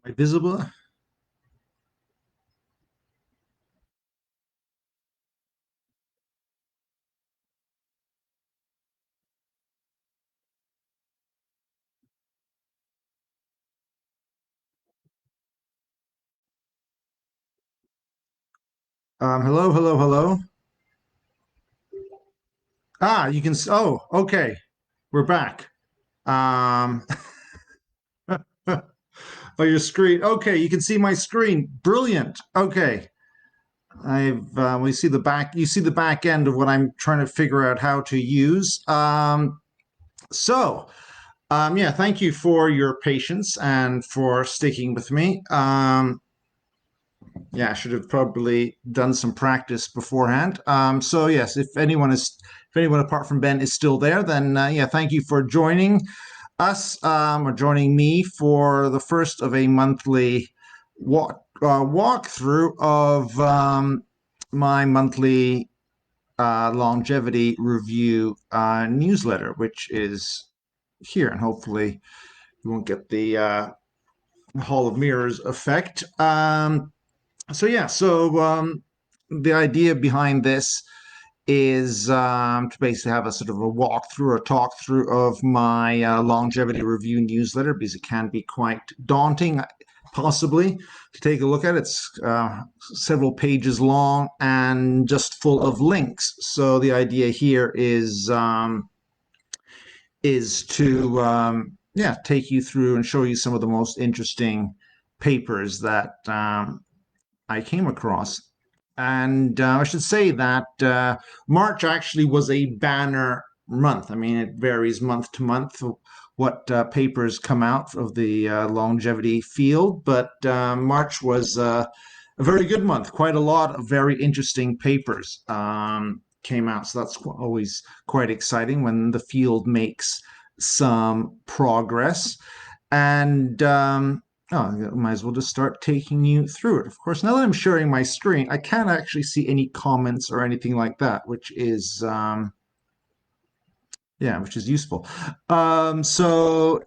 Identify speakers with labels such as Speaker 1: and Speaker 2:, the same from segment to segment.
Speaker 1: I visible? Hello, hello, hello. You can. Oh, okay. We're back. Um, oh, your screen. Okay, you can see my screen. Brilliant. Okay. We see the back. You see the back end of what I'm trying to figure out how to use. Yeah. Thank you for your patience and for sticking with me. Yeah, I should have probably done some practice beforehand. Yes, if anyone apart from Ben is still there, then yeah, thank you for joining us or joining me for the first of a monthly walkthrough of my monthly longevity review newsletter, which is here, and hopefully you won't get the Hall of Mirrors effect. The idea behind this is to basically have a sort of a walkthrough or talk through of my longevity review newsletter because it can be quite daunting, possibly, to take a look at. It's several pages long and just full of links. So the idea here is to yeah, take you through and show you some of the most interesting papers that I came across. And I should say that March actually was a banner month. I mean, it varies month to month what papers come out of the longevity field, but March was a very good month. Quite a lot of very interesting papers came out. So that's always quite exciting when the field makes some progress. And Oh, I might as well just start taking you through it. Of course, now that I'm sharing my screen, I can't actually see any comments or anything like that, which is yeah, which is useful. So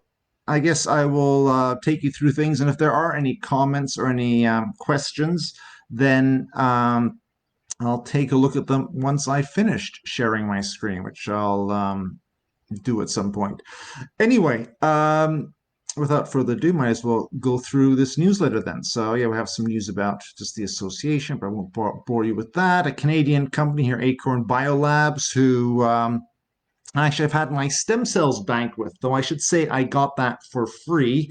Speaker 1: I guess I will take you through things, and if there are any comments or any questions, then I'll take a look at them once I finished sharing my screen, which I'll do at some point. Anyway, without further ado, might as well go through this newsletter then. So yeah, we have some news about just the association, but I won't bore you with that. A Canadian company here, Acorn Biolabs, who actually I've had my stem cells banked with, though I should say I got that for free.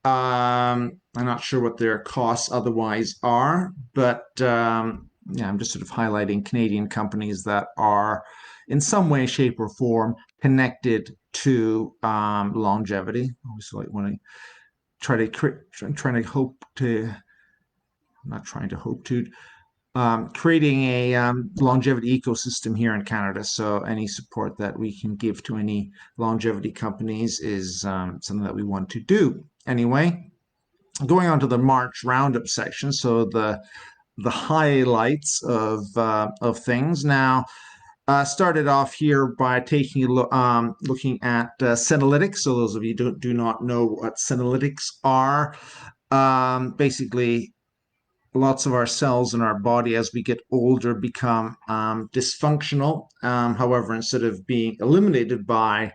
Speaker 1: I'm not sure what their costs otherwise are, but yeah, I'm just sort of highlighting Canadian companies that are in some way, shape, or form connected to longevity. Obviously, like when I trying to hope to, I'm not trying to hope to, creating a longevity ecosystem here in Canada. So any support that we can give to any longevity companies is something that we want to do. Anyway, going on to the March roundup section. So the highlights of things now. Started off here by taking a look, looking at senolytics. So those of you who do not know what senolytics are, basically lots of our cells in our body as we get older become dysfunctional. However, instead of being eliminated by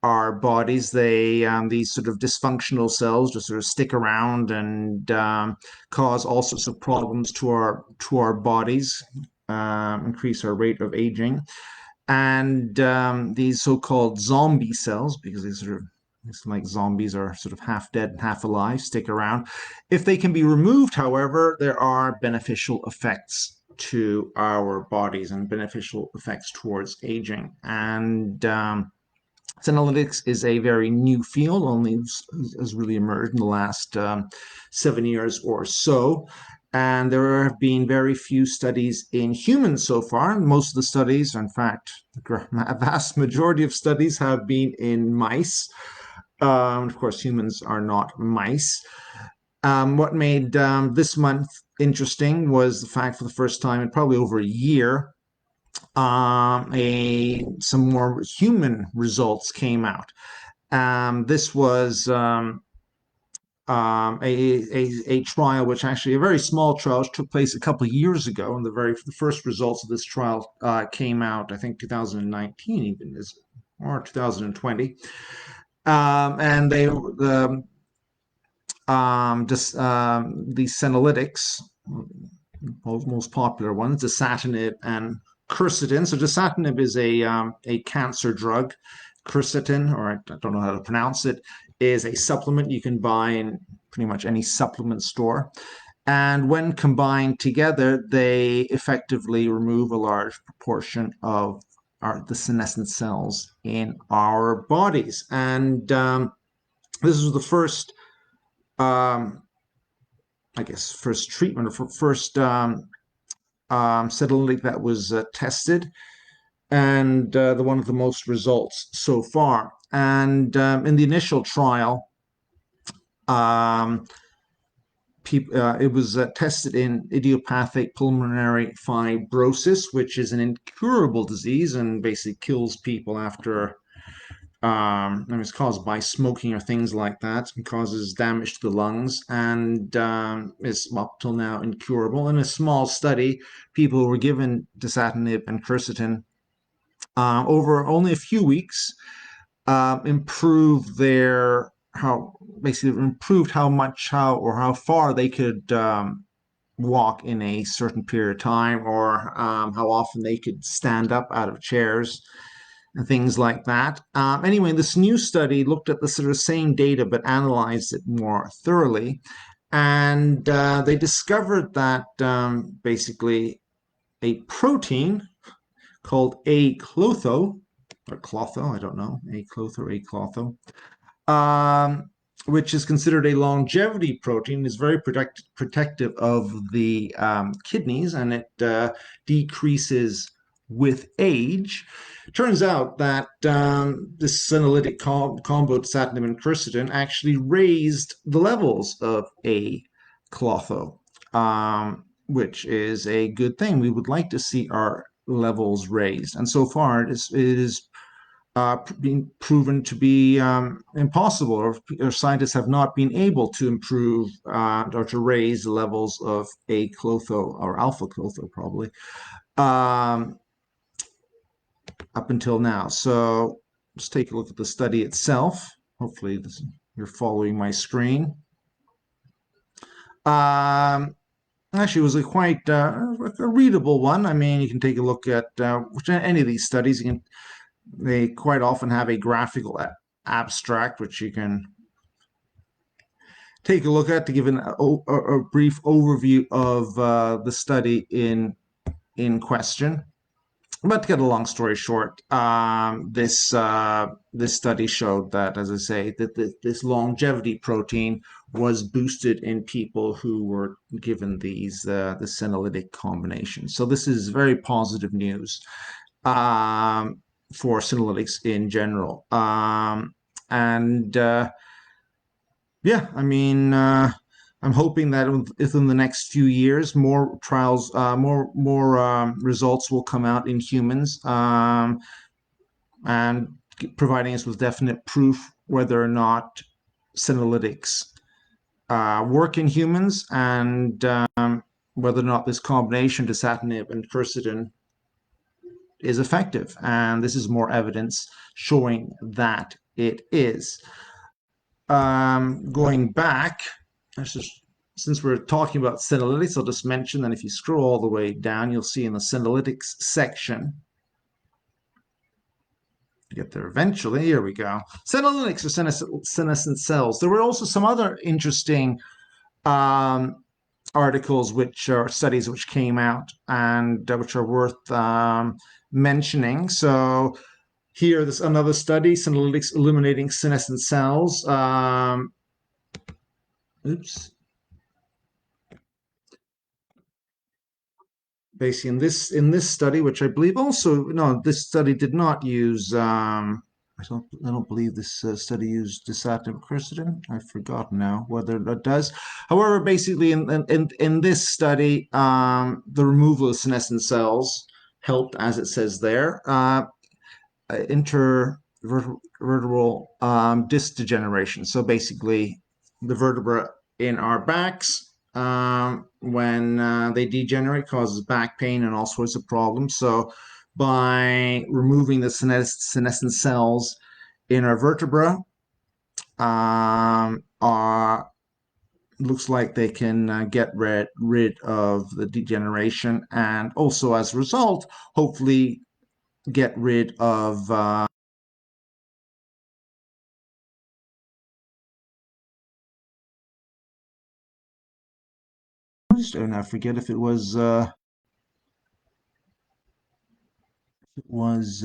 Speaker 1: our bodies, they these sort of dysfunctional cells just sort of stick around and cause all sorts of problems to our bodies, increase our rate of aging, and these so-called zombie cells, because they sort of it's like zombies are sort of half dead and half alive, stick around. If they can be removed, however, there are beneficial effects to our bodies and beneficial effects towards aging. And Senolytics is a very new field, only has really emerged in the last 7 years or so. And there have been very few studies in humans so far. Most of the studies, in fact, a vast majority of studies have been in mice. Of course, humans are not mice. What made this month interesting was the fact for the first time in probably over a year, some more human results came out. This was a trial, which actually a very small trial, which took place a couple of years ago, and the first results of this trial came out, I think, 2019 even is, or 2020, and they just these senolytics, most popular ones, dasatinib and quercetin. So dasatinib is a cancer drug. Quercetin, or I don't know how to pronounce it, is a supplement you can buy in pretty much any supplement store. And when combined together, they effectively remove a large proportion of the senescent cells in our bodies. And this was the first, I guess, first treatment or first senolytic that was tested, and the one of the most results so far. And in the initial trial, it was tested in idiopathic pulmonary fibrosis, which is an incurable disease and basically kills people after, it's caused by smoking or things like that, and causes damage to the lungs, and is up till now incurable. In a small study, people were given dasatinib and quercetin over only a few weeks, improved how far they could walk in a certain period of time, or how often they could stand up out of chairs and things like that. Anyway, this new study looked at the sort of same data but analyzed it more thoroughly, and they discovered that basically a protein called A-klotho, or klotho, I don't know, A-klotho or A-klotho, which is considered a longevity protein, is very protective of the kidneys, and it decreases with age. Turns out that this senolytic combo, dasatinib and quercetin, actually raised the levels of A-klotho, which is a good thing. We would like to see our levels raised, and so far it is being proven to be impossible, or scientists have not been able to improve or to raise the levels of A-klotho, or alpha-klotho probably, up until now. So let's take a look at the study itself. Hopefully you're following my screen. Actually, it was a quite a readable one. I mean, you can take a look at any of these studies. They quite often have a graphical abstract, which you can take a look at to give a brief overview of the study in question. But to get a long story short, this study showed that, as I say, that this longevity protein was boosted in people who were given the senolytic combination. So this is very positive news for senolytics in general. Yeah, I mean, I'm hoping that within the next few years, more trials, more results will come out in humans, and providing us with definite proof whether or not senolytics work in humans, and whether or not this combination, dasatinib and quercetin, is effective. And this is more evidence showing that it is. Going back, since we're talking about senolytics, I'll just mention that if you scroll all the way down, you'll see in the senolytics section, get there eventually, here we go. Senolytics are senescent cells. There were also some other interesting articles, which are studies which came out, and which are worth mentioning. So here, this another study, senolytics eliminating senescent cells. Basically, in this study, which I believe also, no, this study did not use. I don't believe this study used dasatinib quercetin. I forgot now whether it does. However, basically, in this study, the removal of senescent cells helped, as it says there, intervertebral disc degeneration. So basically, the vertebra in our backs. When they degenerate, causes back pain and all sorts of problems. So by removing the senescent cells in our vertebra, looks like they can get rid of the degeneration, and also as a result, hopefully get rid of and I forget if it was was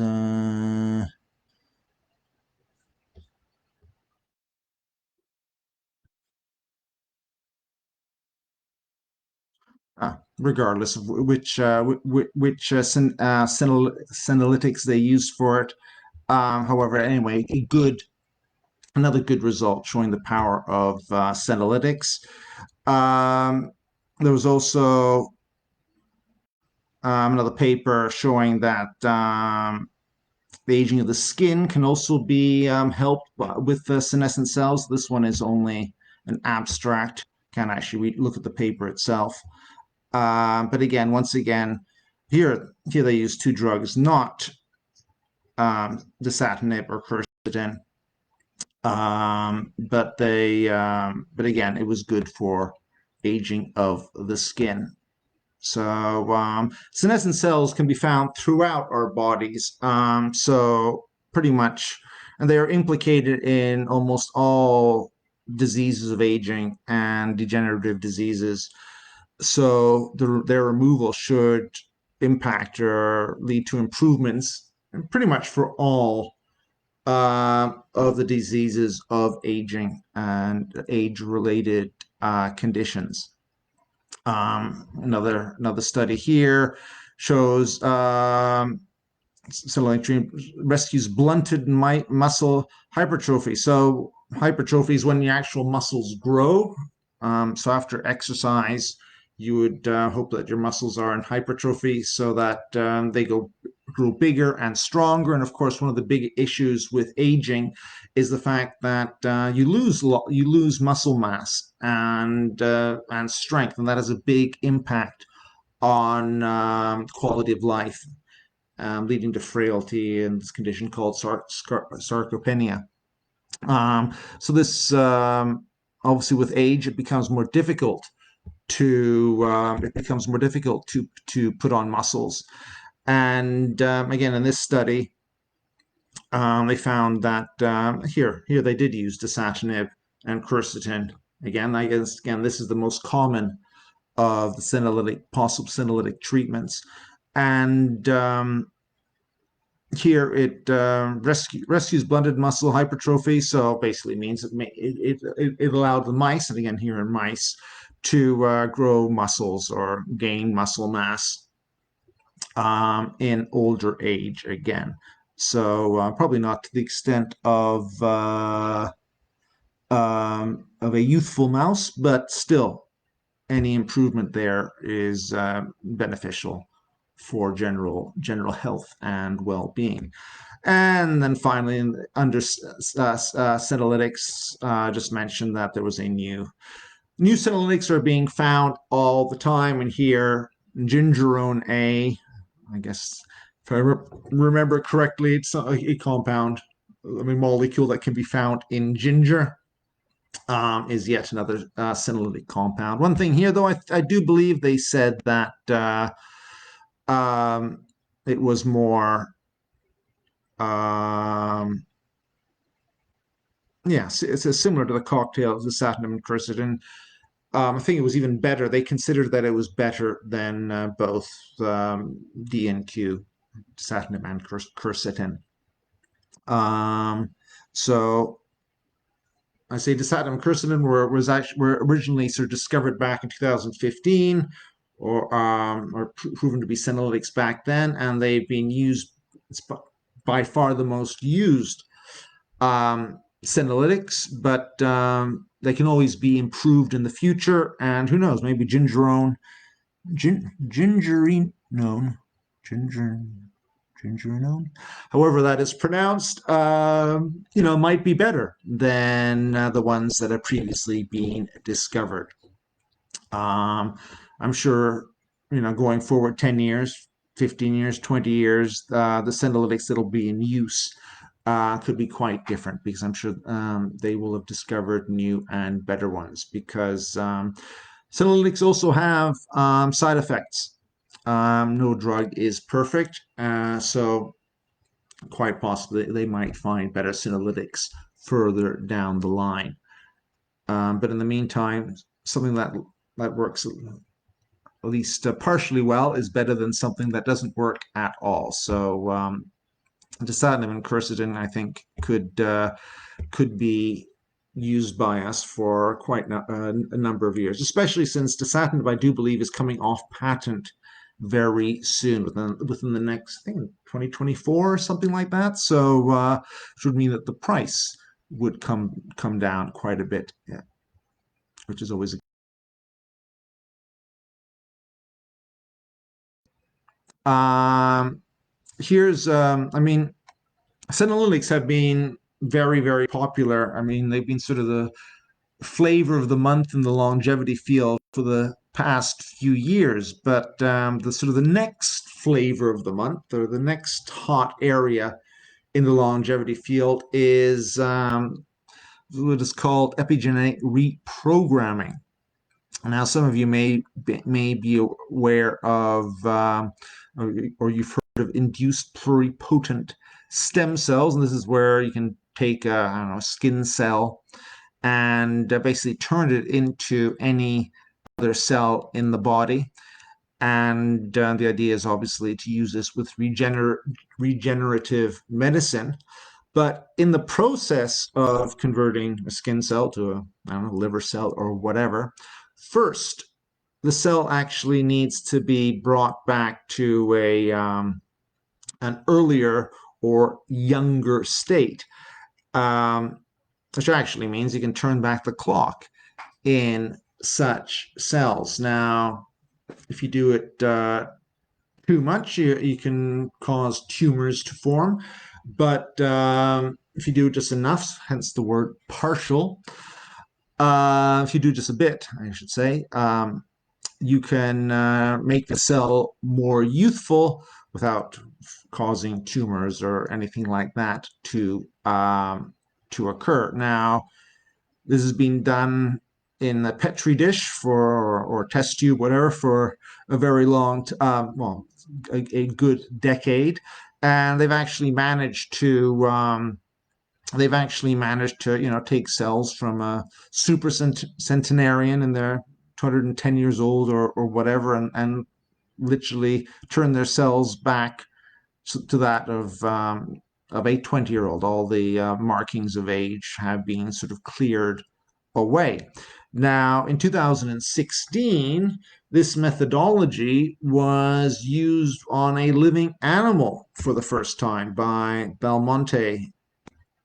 Speaker 1: regardless of which senolytics they used for it. However, anyway, another good result showing the power of senolytics. There was also another paper showing that the aging of the skin can also be helped with the senescent cells. This one is only an abstract. Can't actually look at the paper itself. But again, once again, here they use two drugs, not dasatinib or quercetin. But again, it was good for aging of the skin. So senescent cells can be found throughout our bodies. So pretty much, and they are implicated in almost all diseases of aging and degenerative diseases. So their removal should impact or lead to improvements pretty much for all of the diseases of aging and age-related conditions. Another study here shows rescues blunted muscle hypertrophy. So hypertrophy is when the actual muscles grow. So after exercise, you would hope that your muscles are in hypertrophy so that they grow bigger and stronger. And of course, one of the big issues with aging is the fact that you lose muscle mass and strength, and that has a big impact on quality of life, leading to frailty and this condition called sarcopenia. So this obviously with age it becomes more difficult to put on muscles. And again, in this study, they found that here they did use dasatinib and quercetin. Again, this is the most common of the possible senolytic treatments. And here it rescues blunted muscle hypertrophy. So basically means it allowed the mice, and again here in mice, to grow muscles or gain muscle mass in older age again. So probably not to the extent of a youthful mouse, but still any improvement there is beneficial for general health and well-being. And then finally, under senolytics, just mentioned that there was a new senolytics are being found all the time. And here, gingerone A, I guess if I remember correctly, it's a compound, molecule that can be found in ginger. Is yet another senolytic compound. One thing here, though, I do believe they said that it was more, it's similar to the cocktail of dasatinib and quercetin. I think it was even better. They considered that it was better than both D and Q, dasatinib and quercetin. So I say dasatinib and quercetin were originally sort of discovered back in 2015, or proven to be senolytics back then, and they've been used. It's by far the most used senolytics, but they can always be improved in the future. And who knows, maybe gingerone, Gingerone, however that is pronounced, might be better than the ones that have previously been discovered. I'm sure, going forward 10 years, 15 years, 20 years, the senolytics that'll be in use could be quite different, because I'm sure they will have discovered new and better ones, because senolytics also have side effects. No drug is perfect, so quite possibly they might find better senolytics further down the line. But in the meantime, something that works at least partially well is better than something that doesn't work at all. So dasatinib and quercetin, I think, could be used by us for quite a number of years, especially since dasatinib, I do believe, is coming off patent very soon, within the next, I think, 2024 or something like that. So which would mean that the price would come down quite a bit, yeah, which is always here's I mean, senolytics have been very, very popular. I mean, they've been sort of the flavor of the month in the longevity field for the past few years. But the sort of the next flavor of the month, or the next hot area in the longevity field, is what is called epigenetic reprogramming. Now, some of you may be aware of, or you've heard of, induced pluripotent stem cells, and this is where you can take a skin cell and basically turn it into any other cell in the body. And the idea is obviously to use this with regenerative medicine. But in the process of converting a skin cell to a liver cell or whatever, first the cell actually needs to be brought back to an earlier or younger state, which actually means you can turn back the clock in such cells. Now, if you do it too much, you can cause tumors to form. But if you do it just enough, hence the word partial, if you do just a bit, I should say, you can make the cell more youthful without causing tumors or anything like that to occur. Now, this has been done in a petri dish or test tube, whatever, for a very long, a good decade, and they've actually managed to take cells from a super centenarian, and they're 210 years old or whatever, and literally turn their cells back to that of a 20-year-old. All the markings of age have been sort of cleared away. Now, in 2016, this methodology was used on a living animal for the first time by Belmonte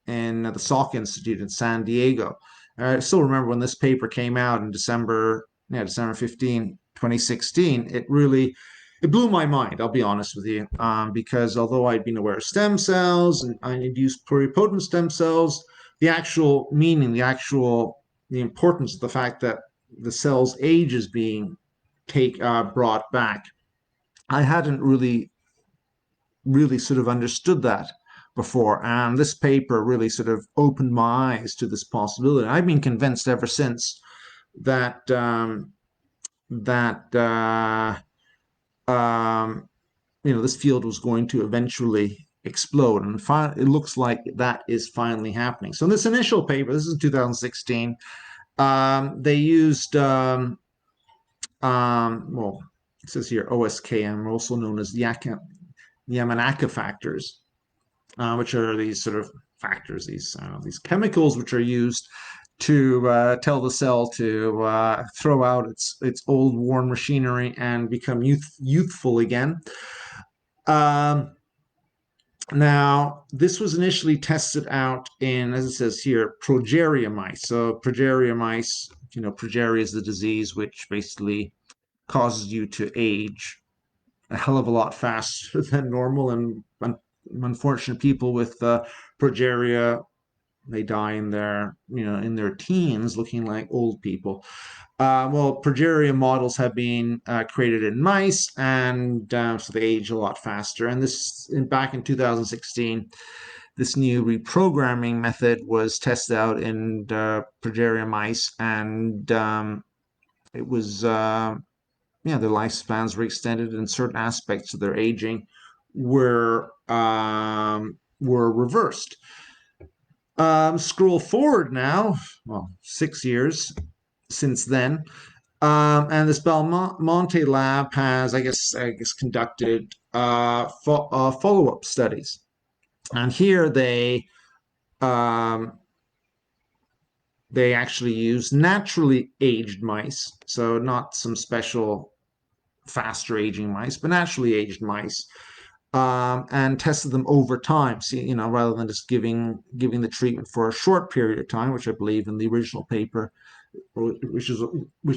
Speaker 1: in the Salk Institute in San Diego. I still remember when this paper came out in December 15, 2016. It blew my mind, I'll be honest with you, because although I'd been aware of stem cells and I induced pluripotent stem cells, the actual meaning, the importance of the fact that the cell's age is being brought back, I hadn't really sort of understood that before, and this paper really sort of opened my eyes to this possibility. I've been convinced ever since that this field was going to eventually explode, and it looks like that is finally happening. So in this initial paper, this is 2016, they used it says here OSKM, also known as Yamanaka factors, which are these sort of factors, these chemicals which are used to tell the cell to throw out its old worn machinery and become youthful again. Now, this was initially tested out in, as it says here, progeria mice. So progeria mice, progeria is the disease which basically causes you to age a hell of a lot faster than normal, and unfortunate people with progeria, they die in their, in their teens, looking like old people. Well, progeria models have been created in mice, and so they age a lot faster. And back in 2016, this new reprogramming method was tested out in progeria mice, and it was, their lifespans were extended, and certain aspects of their aging were reversed. Scroll forward now, well, 6 years since then, and this Belmonte lab has, I guess, conducted follow-up studies, and here they actually use naturally aged mice, so not some special faster aging mice, but naturally aged mice, and tested them over time. See, rather than just giving the treatment for a short period of time, which I believe in the original paper, which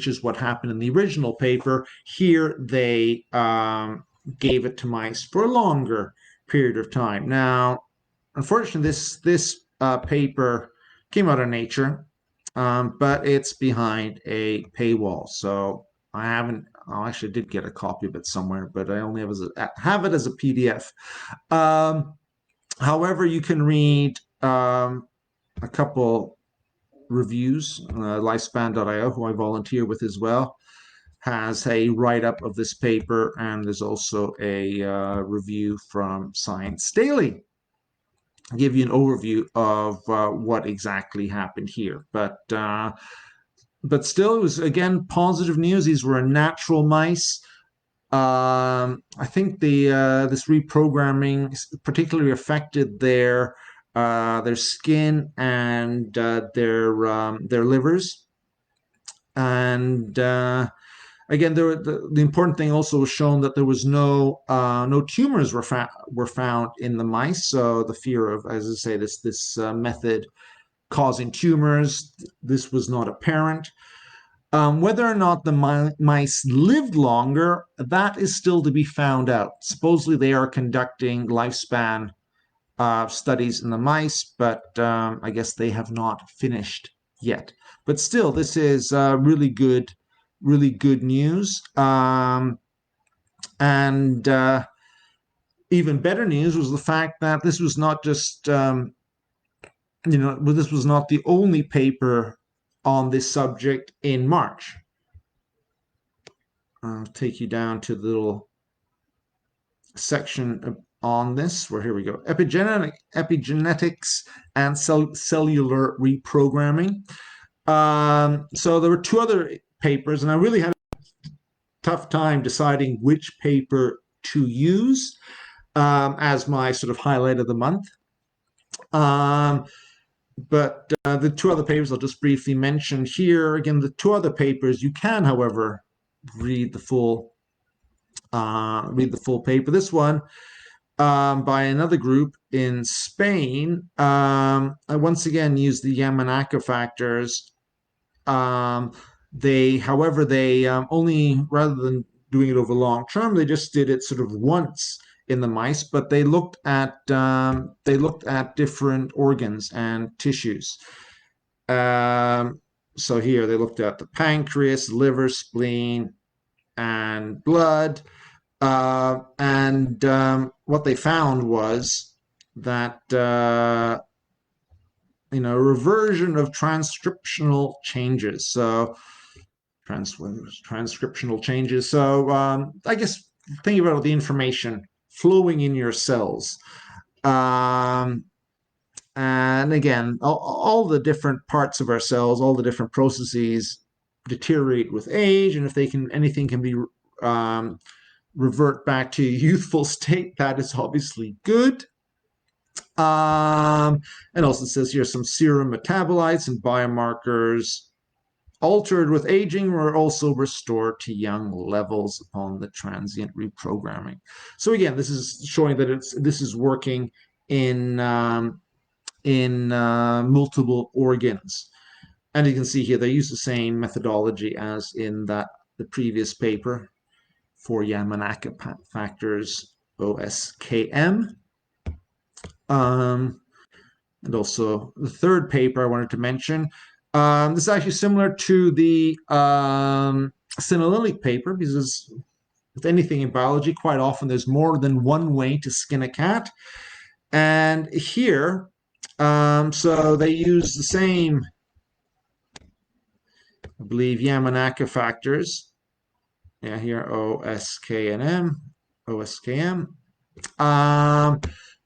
Speaker 1: is what happened in the original paper. Here they gave it to mice for a longer period of time. Now, unfortunately, this paper came out of Nature, but it's behind a paywall, so I haven't. Oh, actually, I did get a copy of it somewhere, but I only have it as a PDF. However, you can read a couple reviews. Lifespan.io, who I volunteer with as well, has a write-up of this paper, and there's also a review from Science Daily. I'll give you an overview of what exactly happened here, but still, it was, again, positive news. These were natural mice. I think this reprogramming particularly affected their skin and their livers. And again, the important thing also was shown that there was no tumors were found in the mice. So the fear of, as I say, this method causing tumors, this was not apparent. Whether or not the mice lived longer, that is still to be found out. Supposedly they are conducting lifespan studies in the mice, but I guess they have not finished yet. But still, this is really good news. And even better news was the fact that this was not just, this was not the only paper on this subject in March. I'll take you down to the little section on this, where here we go. Epigenetics and cellular reprogramming. So there were 2 other papers, and I really had a tough time deciding which paper to use as my sort of highlight of the month. But the 2 other papers I'll just briefly mention here. Again, the 2 other papers, you can, however, read the full paper. This one by another group in Spain. I once again used the Yamanaka factors. They only, rather than doing it over long term, they just did it sort of once in the mice, but they looked at different organs and tissues. So here they looked at the pancreas, liver, spleen, and blood. And what they found was that reversion of transcriptional changes. So transcriptional changes. So I guess think about the information flowing in your cells. And again, all the different parts of our cells, all the different processes deteriorate with age, and if anything can be revert back to a youthful state, that is obviously good. And also it says here some serum metabolites and biomarkers altered with aging were also restored to young levels upon the transient reprogramming. So again, this is showing that this is working in multiple organs. And you can see here they use the same methodology as in the previous paper for Yamanaka factors, OSKM. And also the third paper I wanted to mention. This is actually similar to the senolytic paper, because with anything in biology, quite often there's more than one way to skin a cat. And here, so they use the same, I believe, Yamanaka factors. Yeah, here, OSKM,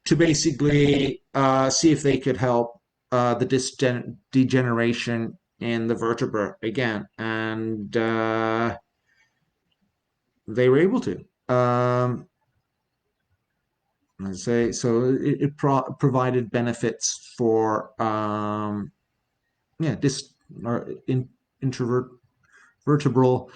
Speaker 1: to basically see if they could help the degeneration in the vertebra again. And they were able to. I say so. It provided benefits for disc or intervertebral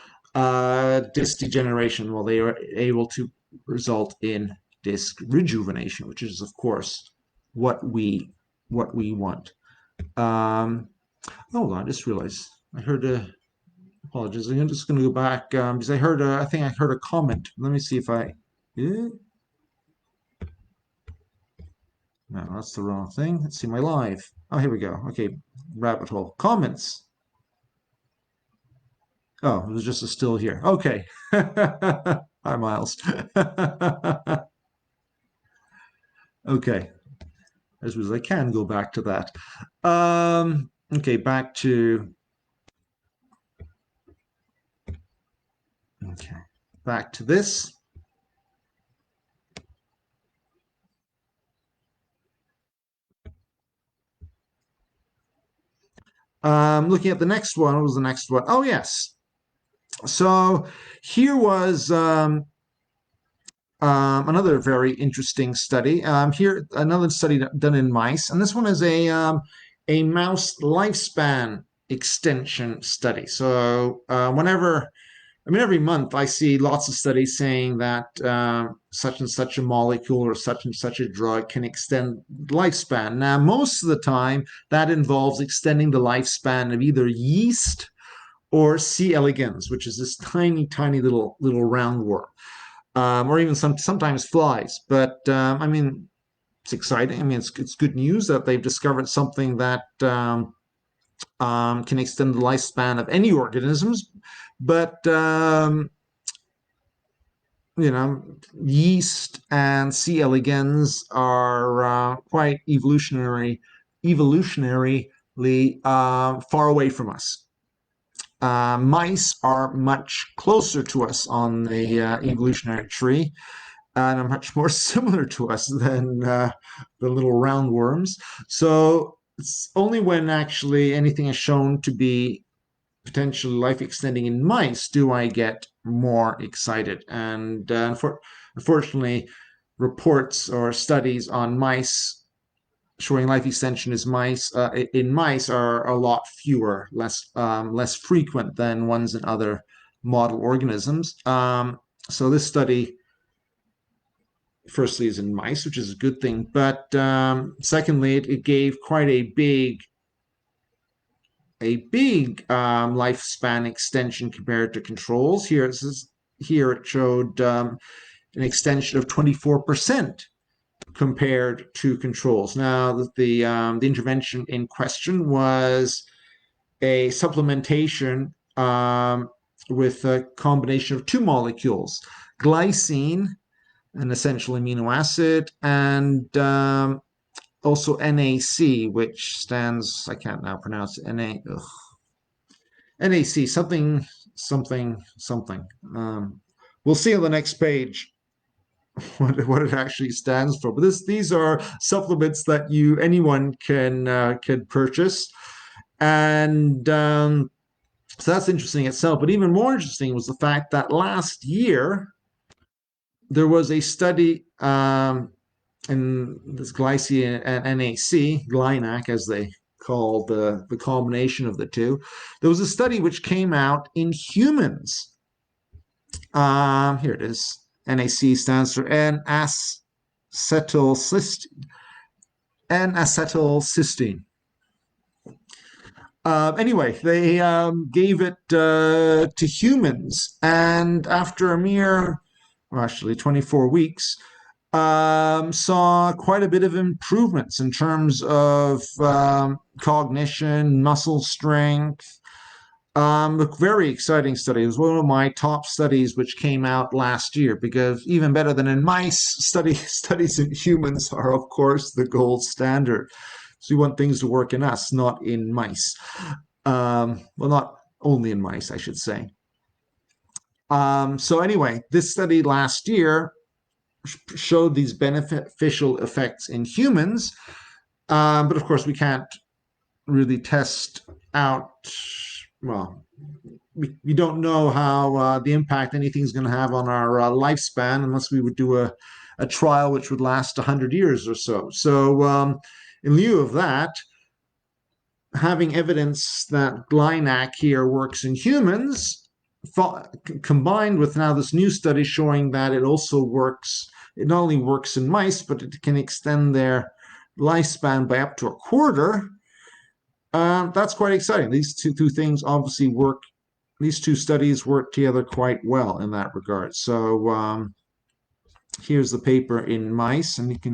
Speaker 1: disc degeneration, while they are able to result in disc rejuvenation, which is, of course, what we want. Hold on, I just realized I heard a. Apologies. I'm just going to go back because I heard. I think I heard a comment. Let me see if I. Yeah. No, that's the wrong thing. Let's see my live. Oh, here we go. Okay, rabbit hole. Comments. Oh, it was just a still here. Okay. Hi, Miles. Okay. I suppose I can go back to that. Okay, back to. Okay, back to this. Looking at the next one. What was the next one? Oh, yes. So here was another very interesting study. Here, another study done in mice, and this one is a mouse lifespan extension study. So every month I see lots of studies saying that such and such a molecule or such and such a drug can extend lifespan. Now, most of the time, that involves extending the lifespan of either yeast or C. elegans, which is this tiny, tiny little roundworm, or even sometimes flies. But I mean, it's exciting. I mean, it's good news that they've discovered something that can extend the lifespan of any organisms. But yeast and C. elegans are quite evolutionarily far away from us. Mice are much closer to us on the evolutionary tree and are much more similar to us than the little roundworms. So it's only when actually anything is shown to be potentially life extending in mice do I get more excited. And unfortunately, reports or studies on mice showing life extension in mice are a lot fewer, less frequent than ones in other model organisms. So this study, firstly, is in mice, which is a good thing, but secondly, it gave quite a big lifespan extension compared to controls. Here it showed an extension of 24% compared to controls. Now, the intervention in question was a supplementation with a combination of two molecules, glycine, an essential amino acid, and also NAC, which stands, I can't now pronounce it, NAC, something, something, something. We'll see on the next page what it actually stands for. But these are supplements that anyone can purchase, and so that's interesting itself. But even more interesting was the fact that last year there was a study in this glycine and NAC, GlyNAC, as they call the combination of the two. There was a study which came out in humans. Here it is. NAC stands for N-acetylcysteine. N-acetylcysteine. Anyway, they gave it to humans, and after a mere, well, actually 24 weeks, Saw quite a bit of improvements in terms of cognition, muscle strength. A very exciting study. It was one of my top studies, which came out last year. Because even better than in mice, studies in humans are, of course, the gold standard. So you want things to work in us, not in mice. Well, not only in mice, I should say. So anyway, this study last year showed these beneficial effects in humans, but of course we can't really test out. Well, we don't know how the impact anything's going to have on our lifespan unless we would do a trial which would last 100 years or so. So in lieu of that, having evidence that GlyNAC here works in humans, combined with now this new study showing that it also works, it not only works in mice, but it can extend their lifespan by up to a quarter. That's quite exciting. These two things obviously work. These two studies work together quite well in that regard. So here's the paper in mice, and if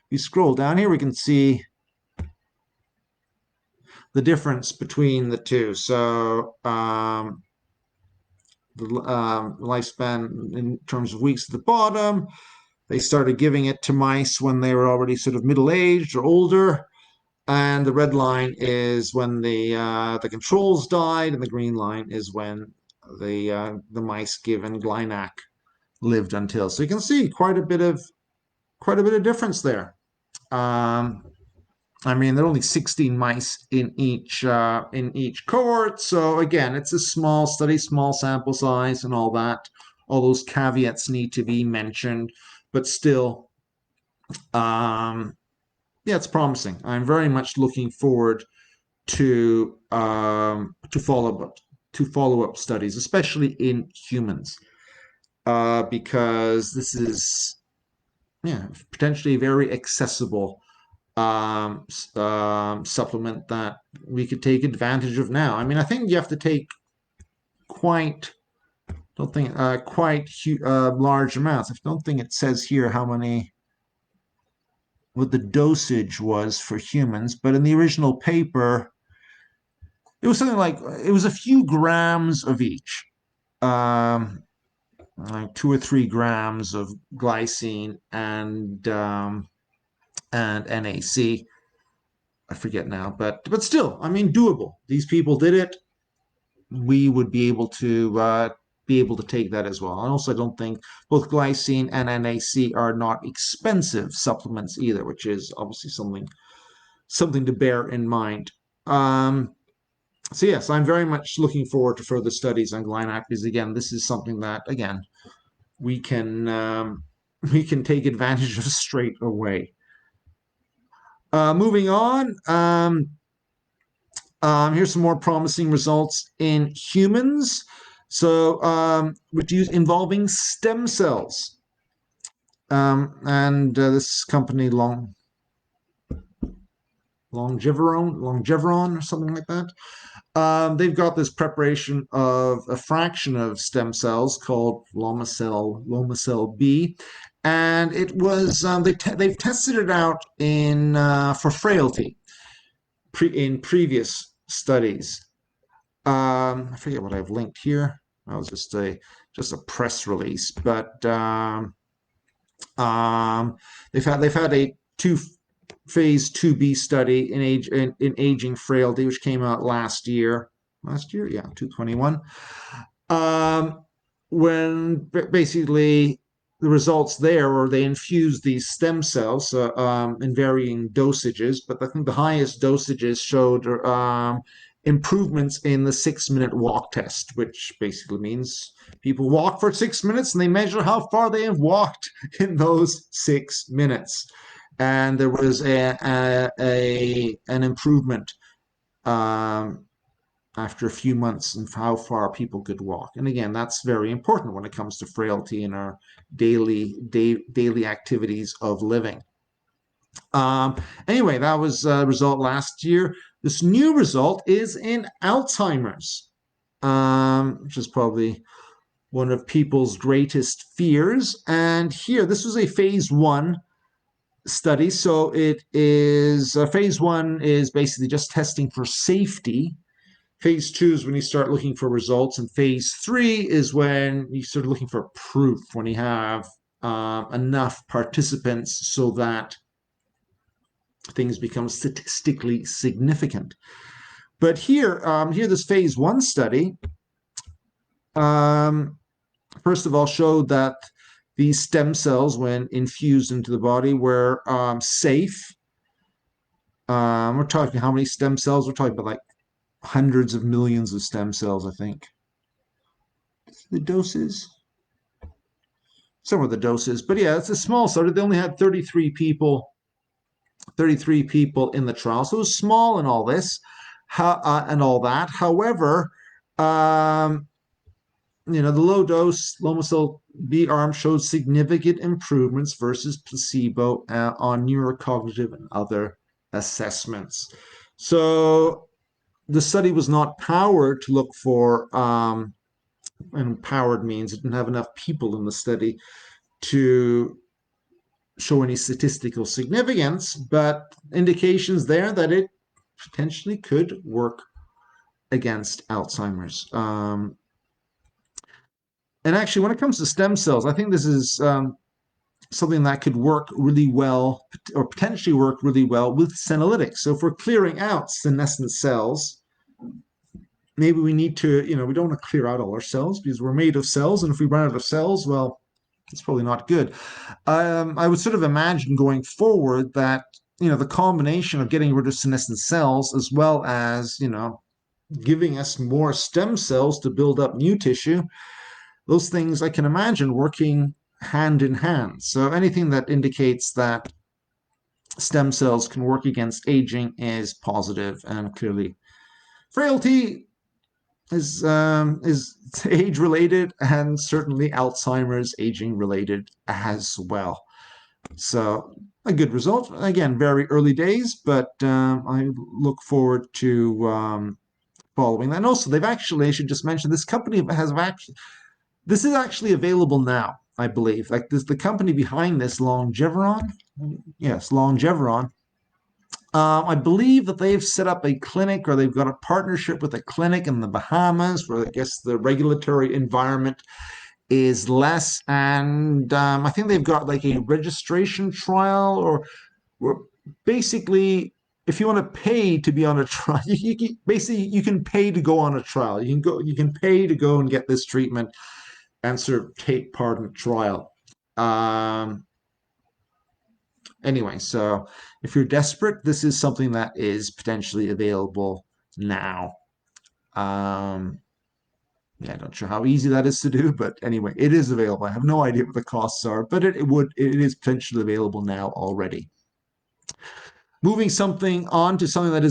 Speaker 1: you scroll down here, we can see the difference between the two. So the lifespan in terms of weeks at the bottom, they started giving it to mice when they were already sort of middle-aged or older. And the red line is when the controls died, and the green line is when the mice given GlyNAC lived until. So you can see quite a bit of difference there. I mean, there are only 16 mice in each cohort. So again, it's a small study, small sample size, and all that. All those caveats need to be mentioned, but still, yeah, it's promising. I'm very much looking forward to follow up studies, especially in humans, because this is potentially a very accessible supplement that we could take advantage of now. I mean, I think you have to take quite large amounts. I don't think it says here what the dosage was for humans, but in the original paper, it was something like it was a few grams of each, like 2 or 3 grams of glycine and NAC. I forget now, but still, I mean, doable. These people did it. We would be able to take that as well. And also, I don't think both glycine and NAC are not expensive supplements either, which is obviously something to bear in mind. So yes, I'm very much looking forward to further studies on GlyNAC because again, this is something that again we can take advantage of straight away. Moving on, here's some more promising results in humans. So, involving stem cells, and this company Longeveron or something like that. They've got this preparation of a fraction of stem cells called Lomacel B, and it was they've tested it out in for frailty in previous studies. I forget what I've linked here. That was just a press release, but they've had a phase 2B study in aging frailty, which came out last year. Yeah, 2021. When basically the results there were they infused these stem cells in varying dosages, but I think the highest dosages showed improvements in the 6-minute walk test, which basically means people walk for 6 minutes and they measure how far they have walked in those 6 minutes. And there was an improvement after a few months in how far people could walk. And again, that's very important when it comes to frailty in our daily activities of living. Anyway, that was a result last year. This new result is in Alzheimer's, which is probably one of people's greatest fears. And here, this was a phase 1 study. So it is phase 1 is basically just testing for safety. Phase 2 is when you start looking for results, and phase 3 is when you start looking for proof, when you have enough participants so that things become statistically significant. But here, this phase 1 study, first of all, showed that these stem cells, when infused into the body, were safe. We're talking how many stem cells? We're talking about like hundreds of millions of stem cells, I think. The doses? Some of the doses. But yeah, it's a small study. They only had 33 people in the trial. So it was small and all this, and all that. However, the low dose Lomecel B arm showed significant improvements versus placebo on neurocognitive and other assessments. So the study was not powered to look for, and powered means it didn't have enough people in the study to show any statistical significance, but indications there that it potentially could work against Alzheimer's. And actually, when it comes to stem cells, I think this is something that could work really well, or potentially work really well with senolytics. So if we're clearing out senescent cells, maybe we need to, we don't want to clear out all our cells because we're made of cells. And if we run out of cells, well, it's probably not good. I would sort of imagine going forward that, the combination of getting rid of senescent cells as well as, giving us more stem cells to build up new tissue, those things I can imagine working hand in hand. So anything that indicates that stem cells can work against aging is positive, and clearly frailty is age related, and certainly Alzheimer's aging related as well. So a good result. Again, very early days, but I look forward to following that. And also, I should just mention, this company this is actually available now, I believe. Like the company behind this, Longeveron. Yes, Longeveron. I believe that they've set up a clinic, or they've got a partnership with a clinic in the Bahamas, where I guess the regulatory environment is less. And I think they've got like a registration trial, or basically, if you want to pay to be on a trial, basically you can pay to go on a trial. You can pay to go and get this treatment and sort of take part in a trial. Anyway, so if you're desperate, this is something that is potentially available now. Yeah, I'm not sure how easy that is to do, but anyway, it is available. I have no idea what the costs are, but it is potentially available now already. Moving on to something that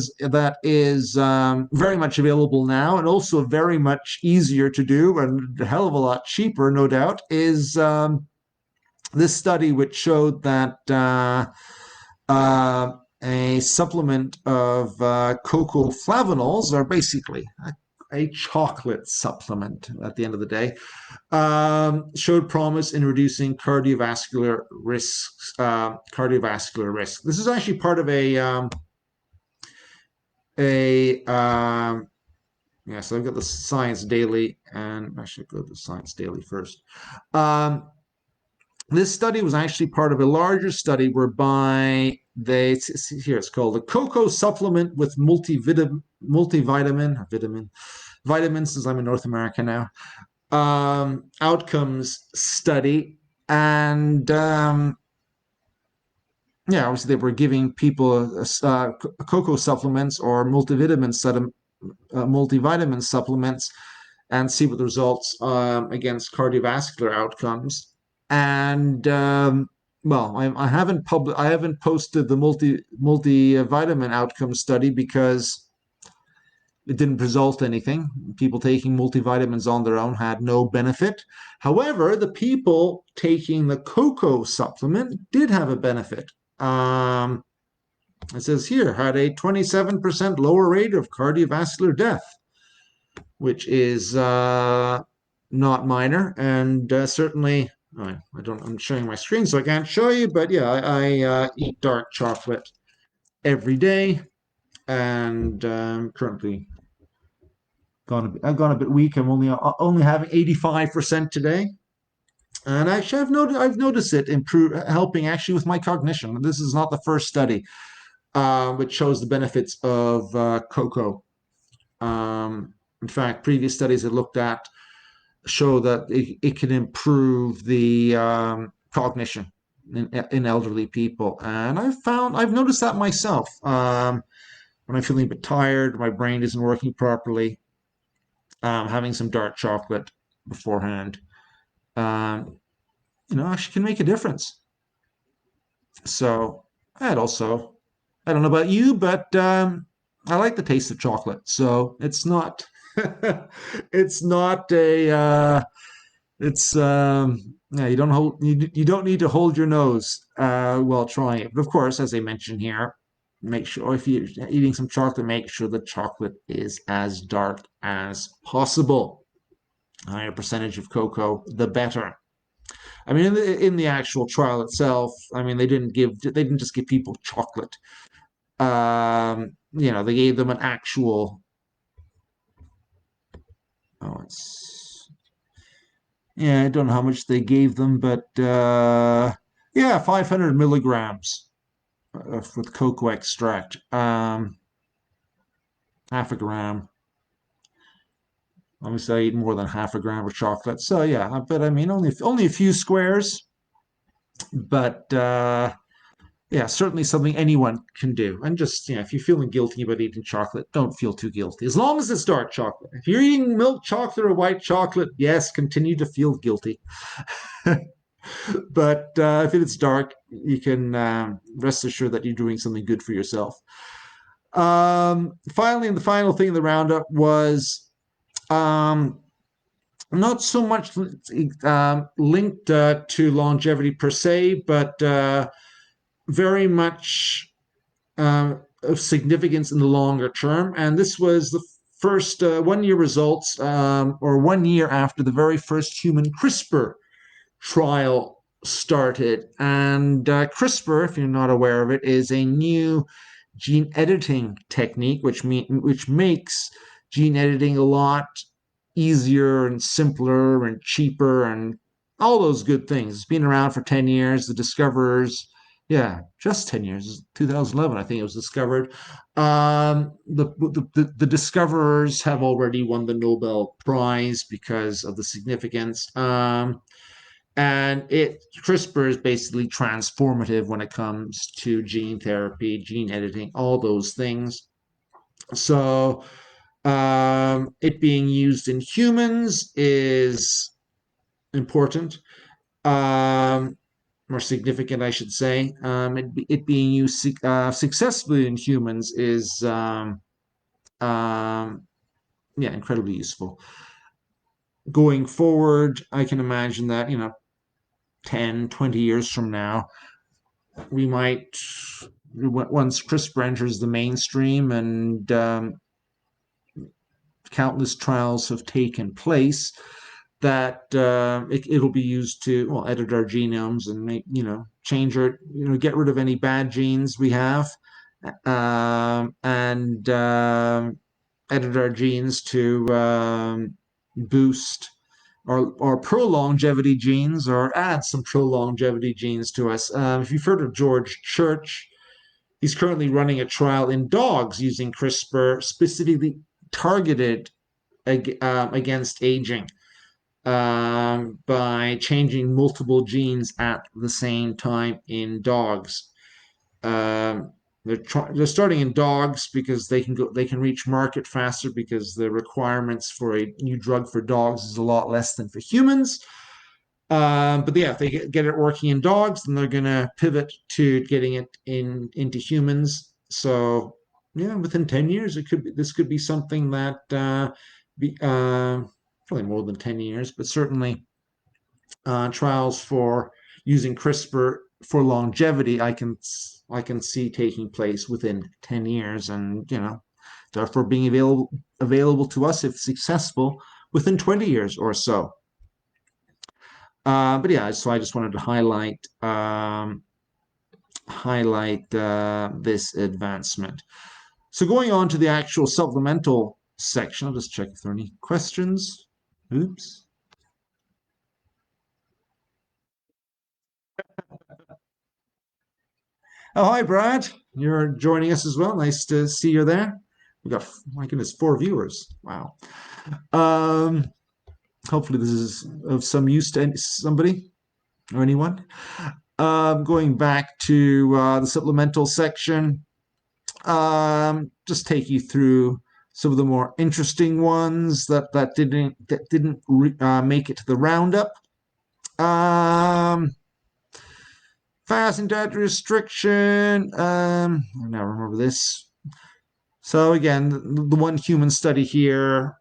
Speaker 1: is very much available now, and also very much easier to do and a hell of a lot cheaper, no doubt, is this study which showed that a supplement of cocoa flavanols, are basically a chocolate supplement at the end of the day, showed promise in reducing cardiovascular risks. This is actually part of yeah, so I've got the Science Daily, and I should go to the Science Daily first. This study was actually part of a larger study whereby it's called the Cocoa Supplement with Vitamins, since I'm in North America now, outcomes study. And yeah, obviously they were giving people cocoa supplements or multivitamin supplements, and see what the results against cardiovascular outcomes. And well, I haven't posted the multivitamin outcome study because it didn't result in anything. People taking multivitamins on their own had no benefit. However, the people taking the cocoa supplement did have a benefit. It says here, had a 27% lower rate of cardiovascular death, which is not minor, and certainly I'm showing my screen, so I can't show you, but yeah, I eat dark chocolate every day, and currently I've gone a bit weak. I'm only having 85% today. And actually, I've noticed it improve, helping actually with my cognition. This is not the first study which shows the benefits of cocoa. In fact, previous studies that looked at show that it can improve the cognition in elderly people, and I've noticed that myself. When I'm feeling a bit tired, my brain isn't working properly, having some dark chocolate beforehand, um, actually can make a difference. So, and also, I don't know about you, but I like the taste of chocolate. So it's not, it's not a, it's yeah, you don't need to hold your nose while trying it. But of course, as I mentioned here, make sure if you're eating some chocolate, make sure the chocolate is as dark as possible. A higher percentage of cocoa, the better. I mean, in the actual trial itself, I mean, they didn't just give people chocolate. They gave them an actual. Oh, it's yeah, I don't know how much they gave them, but yeah, 500 milligrams with cocoa extract, half a gram. Obviously, I eat more than half a gram of chocolate, so yeah. But I mean, only a few squares, but yeah, certainly something anyone can do. And just, if you're feeling guilty about eating chocolate, don't feel too guilty. As long as it's dark chocolate. If you're eating milk chocolate or white chocolate, yes, continue to feel guilty. But if it's dark, you can rest assured that you're doing something good for yourself. Finally, and the final thing in the roundup was not so much linked to longevity per se, but very much of significance in the longer term. And this was the first 1 year results, or 1 year after the very first human CRISPR trial started. And CRISPR, if you're not aware of it, is a new gene editing technique, which makes gene editing a lot easier and simpler and cheaper and all those good things. It's been around for 10 years. The discoverers, yeah, just 10 years, 2011, I think it was discovered. The discoverers have already won the Nobel Prize because of the significance. And CRISPR is basically transformative when it comes to gene therapy, gene editing, all those things. So it being used in humans is important, more significant, I should say. It being used successfully in humans is, yeah, incredibly useful. Going forward, I can imagine that, 10, 20 years from now, we might, once CRISPR enters the mainstream and countless trials have taken place, that it'll be used to edit our genomes and make change our get rid of any bad genes we have, and edit our genes to boost or pro longevity genes or add some pro longevity genes to us. If you've heard of George Church, he's currently running a trial in dogs using CRISPR specifically targeted against aging, by changing multiple genes at the same time in dogs. They're starting in dogs because they can reach market faster because the requirements for a new drug for dogs is a lot less than for humans. But yeah, if they get it working in dogs, then they're gonna pivot to getting it into humans. So yeah, within 10 years, this could be something that be probably more than 10 years, but certainly trials for using CRISPR for longevity, I can see taking place within 10 years, and therefore being available to us if successful within 20 years or so. But yeah, so I just wanted to highlight this advancement. So going on to the actual supplemental section, I'll just check if there are any questions. Oops. Oh, hi, Brad. You're joining us as well. Nice to see you there. We got, my goodness, 4 viewers. Wow. Um, hopefully this is of some use to somebody or anyone. Going back to the supplemental section, just take you through some of the more interesting ones that didn't make it to the roundup. Fasting diet restriction. I now remember this. So again, the one human study here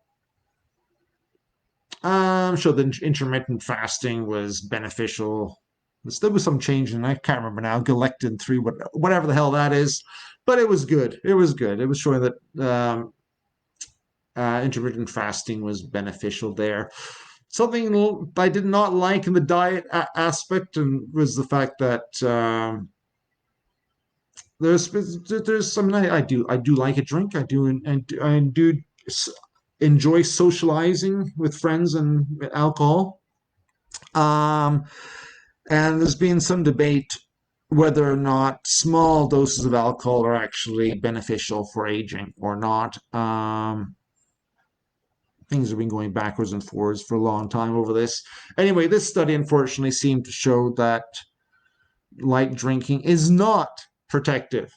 Speaker 1: showed that intermittent fasting was beneficial. There was some change in, I can't remember now, galectin 3, whatever the hell that is, but it was good. It was good. It was showing that intermittent fasting was beneficial there. Something I did not like in the diet aspect and was the fact that there's some I do like a drink. I do enjoy socializing with friends and alcohol. Um, and there's been some debate whether or not small doses of alcohol are actually beneficial for aging or not. Things have been going backwards and forwards for a long time over this. Anyway, this study unfortunately seemed to show that light drinking is not protective.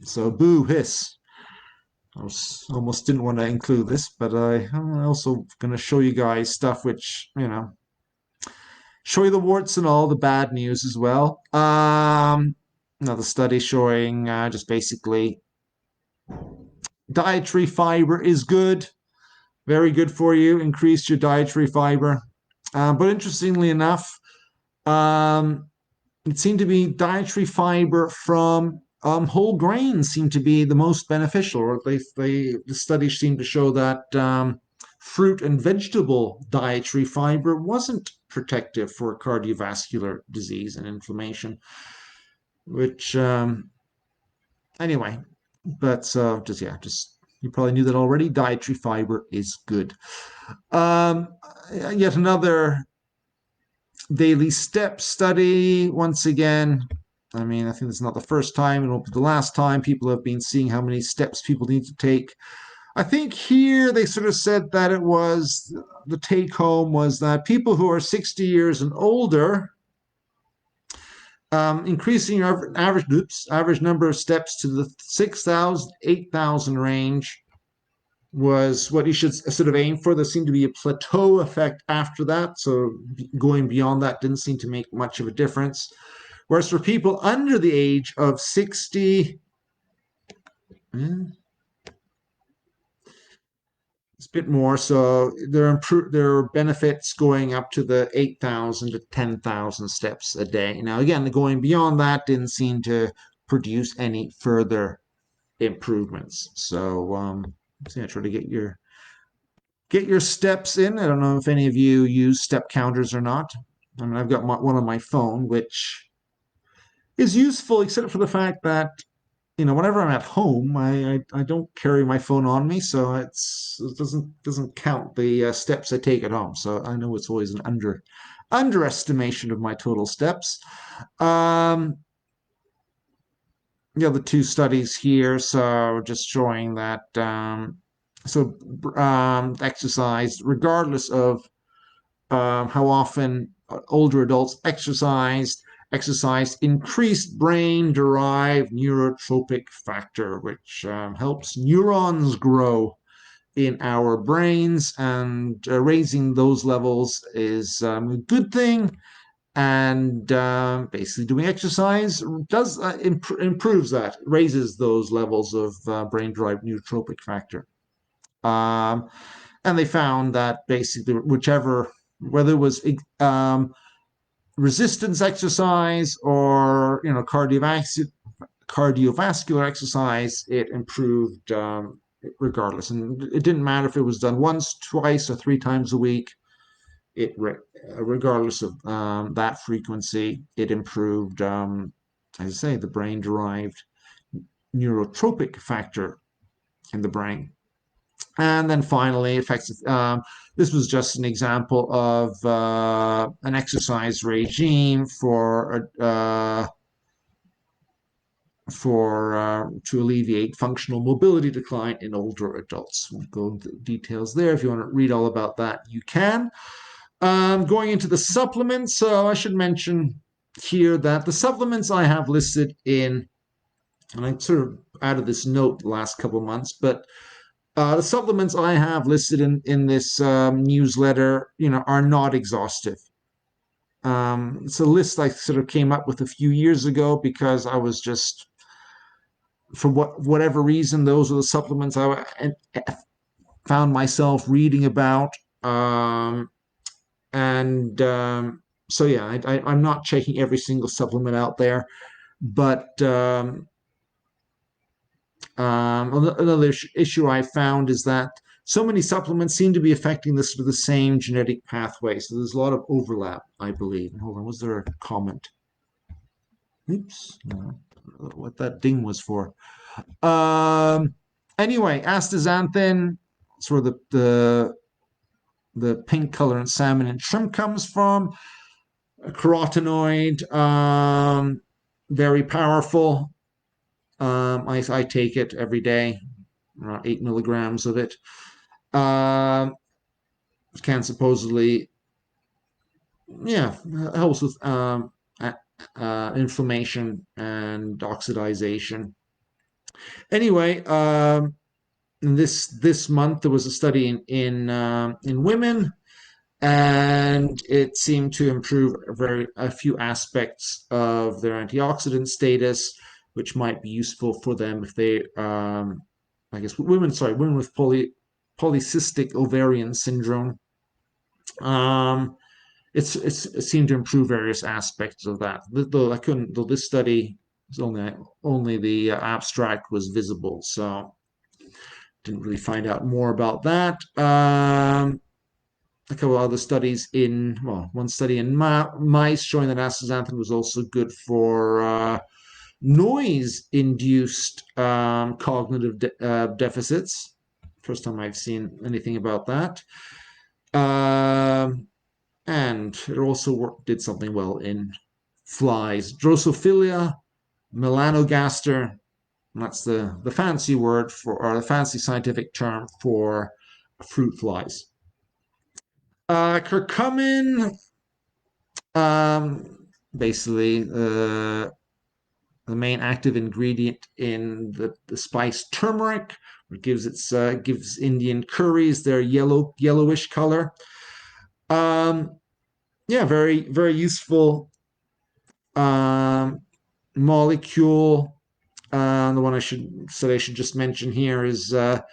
Speaker 1: So boo hiss. I almost didn't want to include this, but I'm also going to show you guys stuff which, show you the warts and all the bad news as well. Another study showing just basically dietary fiber is good, very good for you. Increase your dietary fiber. But interestingly enough, it seemed to be dietary fiber from whole grains seem to be the most beneficial, or the studies seem to show that fruit and vegetable dietary fiber wasn't protective for cardiovascular disease and inflammation, which anyway, but just you probably knew that already. Dietary fiber is good. Yet another daily step study. Once again, I mean, I think this is not the first time, it won't be the last time. People have been seeing how many steps people need to take. I think here they sort of said that it was the take home was that people who are 60 years and older, increasing your average number of steps to the 6,000, 8,000 range was what you should sort of aim for. There seemed to be a plateau effect after that. So going beyond that didn't seem to make much of a difference. Whereas for people under the age of 60, it's a bit more. So there are benefits going up to the 8,000 to 10,000 steps a day. Now, again, going beyond that didn't seem to produce any further improvements. So, try to get your steps in. I don't know if any of you use step counters or not. I mean, I've got one on my phone, which is useful, except for the fact that whenever I'm at home, I don't carry my phone on me, so it doesn't count the steps I take at home. So I know it's always an underestimation of my total steps. The other two studies here, so just showing that exercise, regardless of how often older adults exercise increased brain-derived neurotropic factor, which helps neurons grow in our brains, and raising those levels is a good thing. And basically doing exercise does improves that, raises those levels of brain-derived neurotropic factor. And they found that basically whether it was resistance exercise or cardiovascular exercise, it improved regardless. And it didn't matter if it was done once, twice, or 3 times a week. regardless of that frequency, it improved, as I say, the brain-derived neurotropic factor in the brain. And then finally, effects. This was just an example of an exercise regime to alleviate functional mobility decline in older adults. We'll go into details there. If you want to read all about that, you can. Going into the supplements, so I should mention here that the supplements I have listed in, and I sort of added this note the last couple of months, but the supplements I have listed in this newsletter, are not exhaustive. It's a list I sort of came up with a few years ago because I was just, for whatever reason, those are the supplements I found myself reading about. So yeah, I'm not checking every single supplement out there, but another issue I found is that so many supplements seem to be affecting the same genetic pathway. So there's a lot of overlap, I believe. Hold on, was there a comment? Oops, no, what that ding was for. Anyway, astaxanthin, sort of the pink color in salmon and shrimp comes from. A carotenoid, very powerful. I take it every day, around 8 milligrams of it. Can supposedly, helps with inflammation and oxidization. Anyway, this month there was a study in women, and it seemed to improve a few aspects of their antioxidant status, which might be useful for them if they, I guess, women with polycystic ovarian syndrome. It seemed to improve various aspects of that. Though this study was only the abstract was visible, so didn't really find out more about that. A couple of other studies one study in mice showing that astaxanthin was also good for noise-induced cognitive deficits. First time I've seen anything about that. And it also did something well in flies. Drosophila melanogaster, that's the fancy word or the fancy scientific term for fruit flies. Curcumin, basically the main active ingredient in the spice turmeric, which gives Indian curries their yellowish color. Very, very useful molecule. The one I should just mention here is the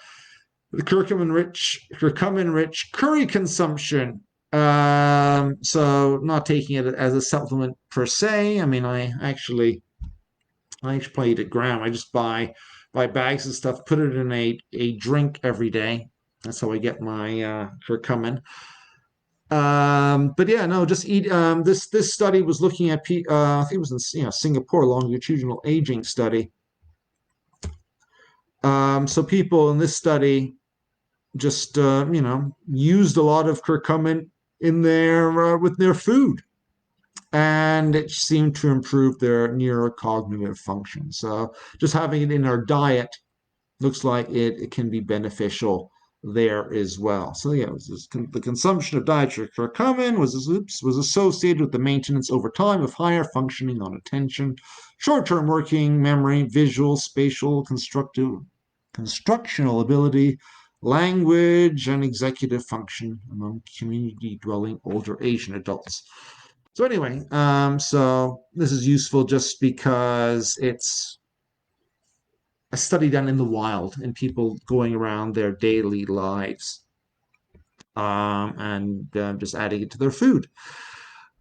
Speaker 1: curcumin-rich curry consumption. So not taking it as a supplement per se. I mean, I actually eat a gram. I just buy bags of stuff, put it in a drink every day. That's how I get my curcumin. But yeah, no, just eat. This study was looking at I think it was in Singapore, longitudinal aging study. So people in this study just used a lot of curcumin in with their food, and it seemed to improve their neurocognitive function. So just having it in our diet looks like it can be beneficial there as well. So yeah, the consumption of dietary curcumin was associated with the maintenance over time of higher functioning on attention, short-term working memory, visual, spatial, constructional ability, language, and executive function among community-dwelling older Asian adults. So anyway, so this is useful just because it's a study done in the wild and people going around their daily lives, and just adding it to their food.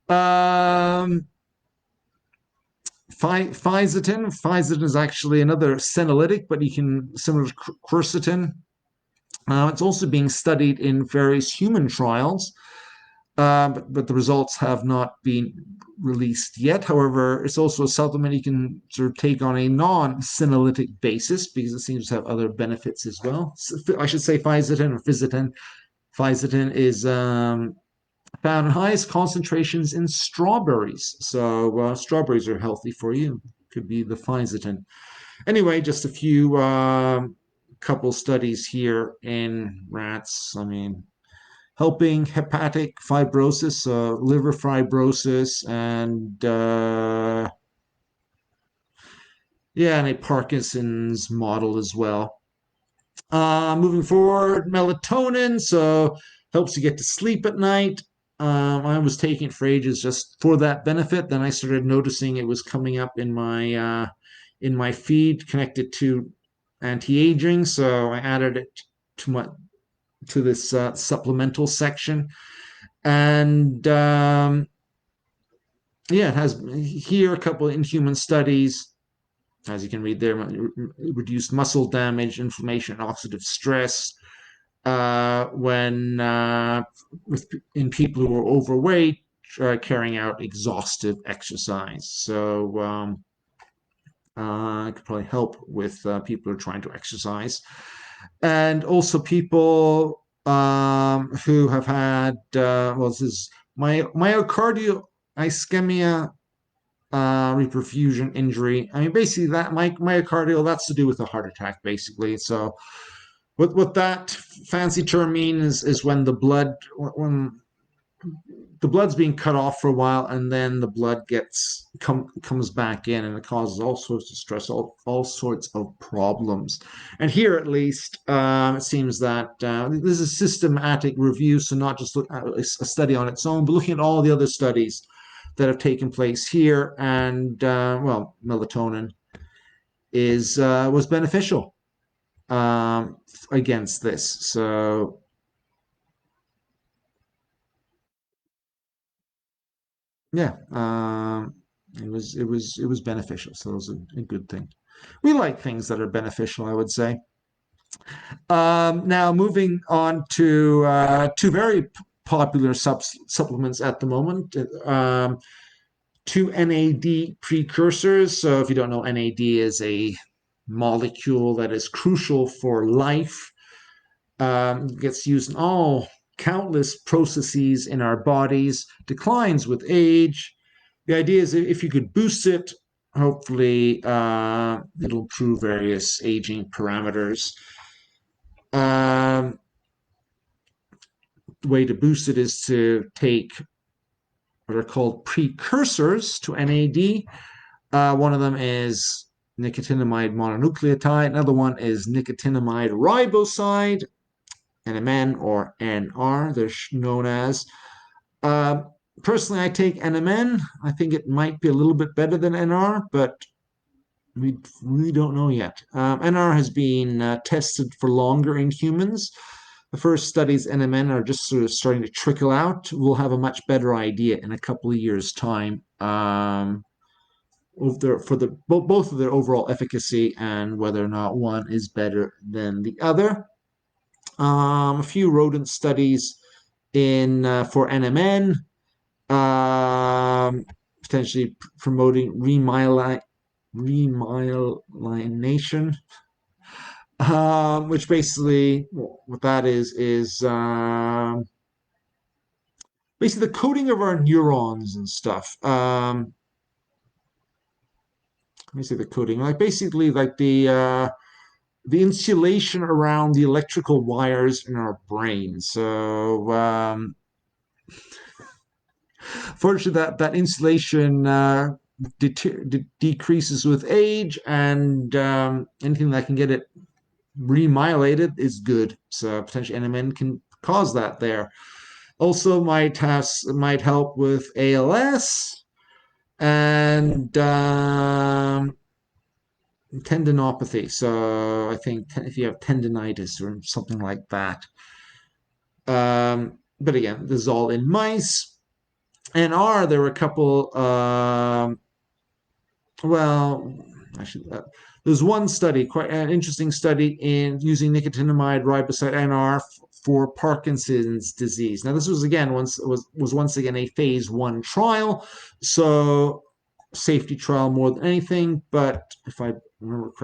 Speaker 1: Fisetin is actually another senolytic, but similar to quercetin. It's also being studied in various human trials. but the results have not been released yet. However, it's also a supplement you can sort of take on a non-senolytic basis because it seems to have other benefits as well. So, I should say fisetin or fisetin. Fisetin is found in highest concentrations in strawberries. So strawberries are healthy for you. Could be the fisetin. Anyway, just a few couple studies here in rats. I mean, helping hepatic fibrosis, liver fibrosis, and yeah, and a Parkinson's model as well. Moving forward, melatonin, so helps you get to sleep at night. I was taking it for ages just for that benefit. Then I started noticing it was coming up in my feed connected to anti-aging, so I added it to my to this supplemental section. And yeah, it has here a couple of inhuman studies, as you can read there, reduced muscle damage, inflammation, oxidative stress when in people who are overweight carrying out exhaustive exercise. So it could probably help with people who are trying to exercise. And also people who have had, well, this is myocardial ischemia reperfusion injury. I mean, basically that myocardial, that's to do with a heart attack, basically. So what that fancy term means is when when the blood's being cut off for a while and then the blood comes back in and it causes all sorts of stress, all sorts of problems. And here at least it seems that this is a systematic review, so not just a study on its own, but looking at all the other studies that have taken place here. And well, melatonin is was beneficial against this. So yeah, it was beneficial. So it was a good thing. We like things that are beneficial, I would say. Now moving on to two very popular supplements at the moment. Two NAD precursors. So if you don't know, NAD is a molecule that is crucial for life. Gets used in all countless processes in our bodies, declines with age. The idea is if you could boost it, hopefully it'll improve various aging parameters. The way to boost it is to take what are called precursors to NAD. One of them is nicotinamide mononucleotide. Another one is nicotinamide riboside, NMN or NR, they're known as. Uh, Personally, I take NMN. I think it might be a little bit better than NR, but we really don't know yet. NR has been tested for longer in humans. The first studies NMN are just sort of starting to trickle out. We'll have a much better idea in a couple of years' time for both of their overall efficacy and whether or not one is better than the other. A few rodent studies in for NMN, potentially promoting remyelination, which basically what that is basically the coding of our neurons and stuff. Let me say the coding, like basically like the insulation around the electrical wires in our brain. So fortunately, that insulation decreases with age, and anything that can get it remyelated is good. So potentially NMN can cause that there. Also might help with ALS and tendinopathy. So I think if you have tendinitis or something like that. But again, this is all in mice. And there were a couple, well, actually, there's one study, quite an interesting study in using nicotinamide riboside NR for Parkinson's disease. Now, this was again once again a phase 1 trial, so safety trial more than anything. But if I remember correctly,